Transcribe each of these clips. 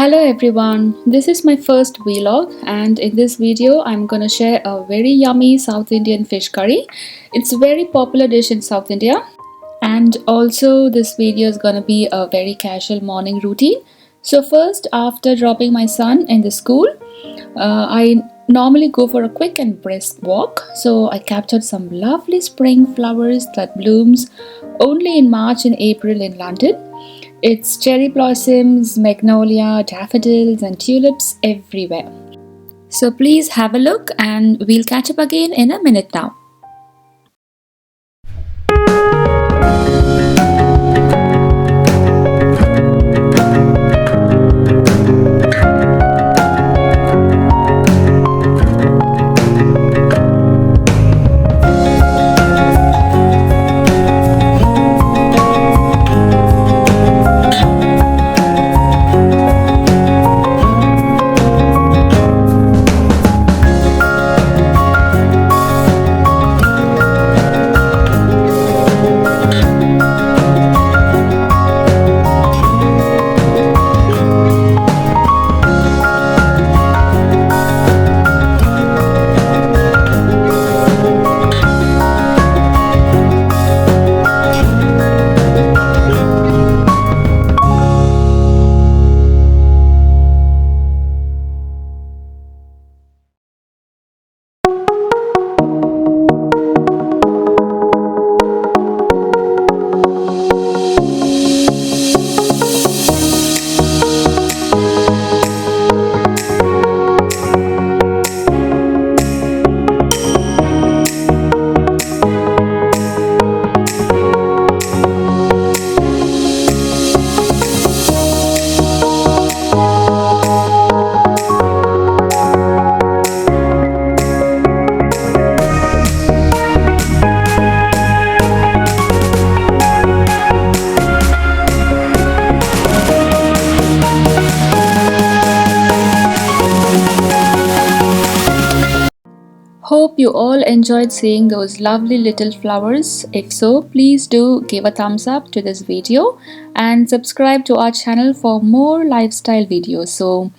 Hello everyone, this is my first vlog and in this video I'm gonna share a very yummy South Indian fish curry. It's a very popular dish in South India, and also this video is gonna be a very casual morning routine. So first, after dropping my son in the school, I normally go for a quick and brisk walk. So I captured some lovely spring flowers that blooms only in March and April in London. It's cherry blossoms, magnolia, daffodils, and tulips everywhere. So please have a look, and we'll catch up again in a minute now. Hope you all enjoyed seeing those lovely little flowers. If so, please do give a thumbs up to this video and subscribe to our channel for more lifestyle videos. So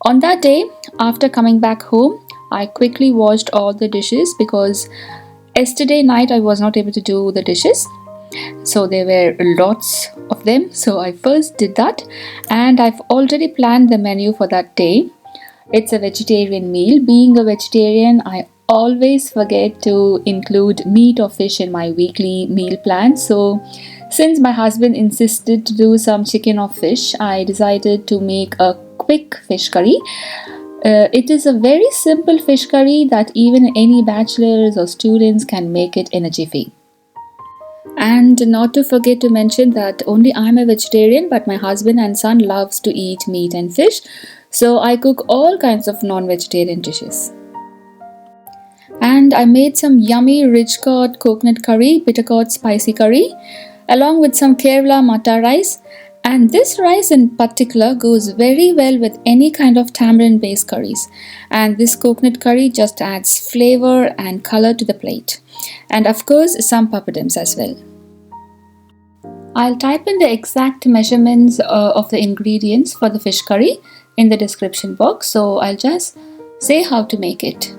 on that day, after coming back home, I quickly washed all the dishes because yesterday night I was not able to do the dishes. So there were lots of them. So I first did that, and I've already planned the menu for that day. It's a vegetarian meal. Being a vegetarian, I always forget to include meat or fish in my weekly meal plan. So since my husband insisted to do some chicken or fish, I decided to make a quick fish curry. It is a very simple fish curry that even any bachelors or students can make it in a jiffy. And not to forget to mention that only I'm a vegetarian, but my husband and son loves to eat meat and fish. So I cook all kinds of non-vegetarian dishes. And I made some yummy rich curd coconut curry, bitter curd spicy curry, along with some Kerala matta rice. And this rice in particular goes very well with any kind of tamarind based curries. And this coconut curry just adds flavor and color to the plate. And of course, some papadums as well. I'll type in the exact measurements of the ingredients for the fish curry in the description box. So I'll just say how to make it.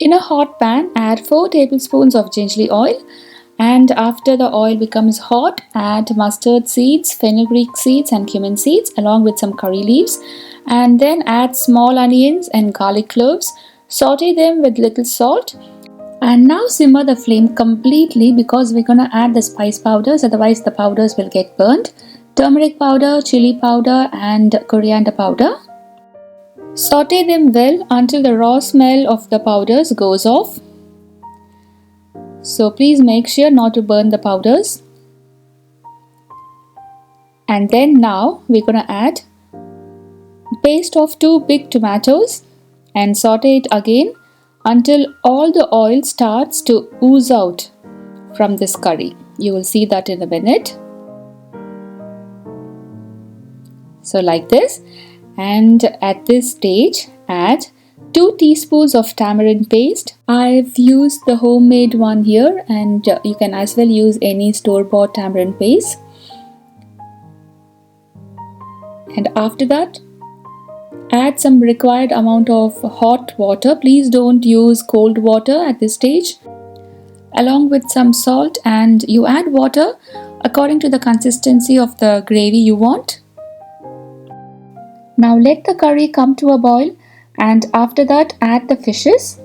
In a hot pan, add 4 tablespoons of gingerly oil, and after the oil becomes hot, add mustard seeds, fenugreek seeds and cumin seeds along with some curry leaves, and then add small onions and garlic cloves. Saute them with little salt, and now simmer the flame completely because we're gonna add the spice powders, otherwise the powders will get burnt. turmeric powder, chili powder and coriander powder. Saute them well until the raw smell of the powders goes off. So please make sure not to burn the powders. And then now we're going to add paste of 2 big tomatoes and saute it again until all the oil starts to ooze out from this curry. You will see that in a minute. So like this, and at this stage add 2 teaspoons of tamarind paste. I've used the homemade one here, and you can as well use any store-bought tamarind paste. And after that, add some required amount of hot water. Please don't use cold water at this stage. Along with some salt, and you add water according to the consistency of the gravy you want. Now let the curry come to a boil, and after that add the fishes.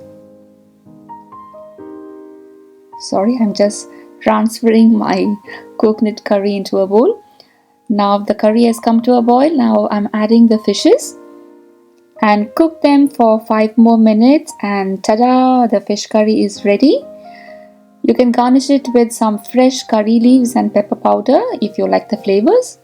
Sorry, I'm just transferring my coconut curry into a bowl. Now the curry has come to a boil. Now I'm adding the fishes and cook them for 5 more minutes, and tada! The fish curry is ready. You can garnish it with some fresh curry leaves and pepper powder if you like the flavors.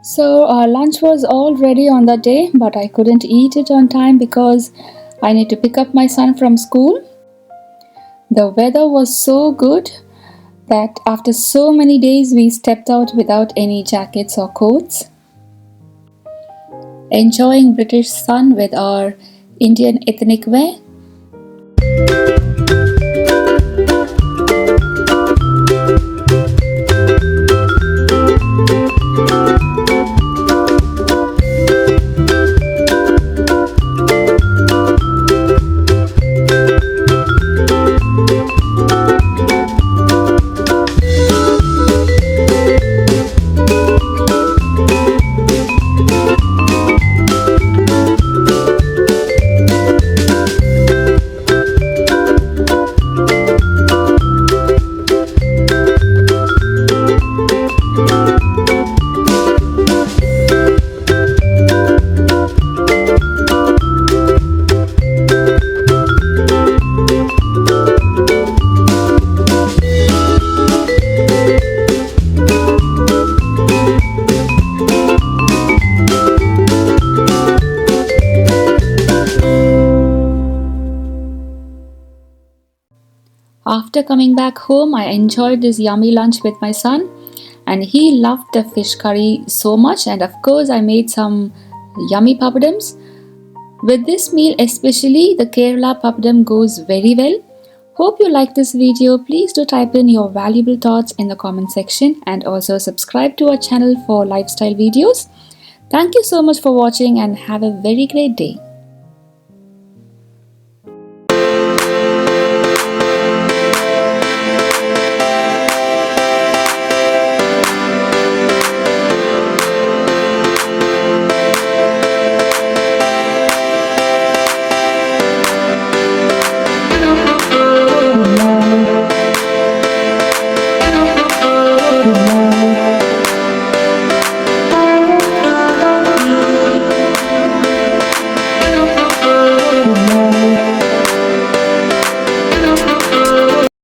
So our lunch was all ready on that day, but I couldn't eat it on time because I need to pick up my son from school. The weather was so good that after so many days we stepped out without any jackets or coats, enjoying British sun with our Indian ethnic wear. After coming back home, I enjoyed this yummy lunch with my son, and he loved the fish curry so much. And of course, I made some yummy papadums. With this meal especially, the Kerala papadum goes very well. Hope you like this video. Please do type in your valuable thoughts in the comment section, and also subscribe to our channel for lifestyle videos. Thank you so much for watching, and have a very great day.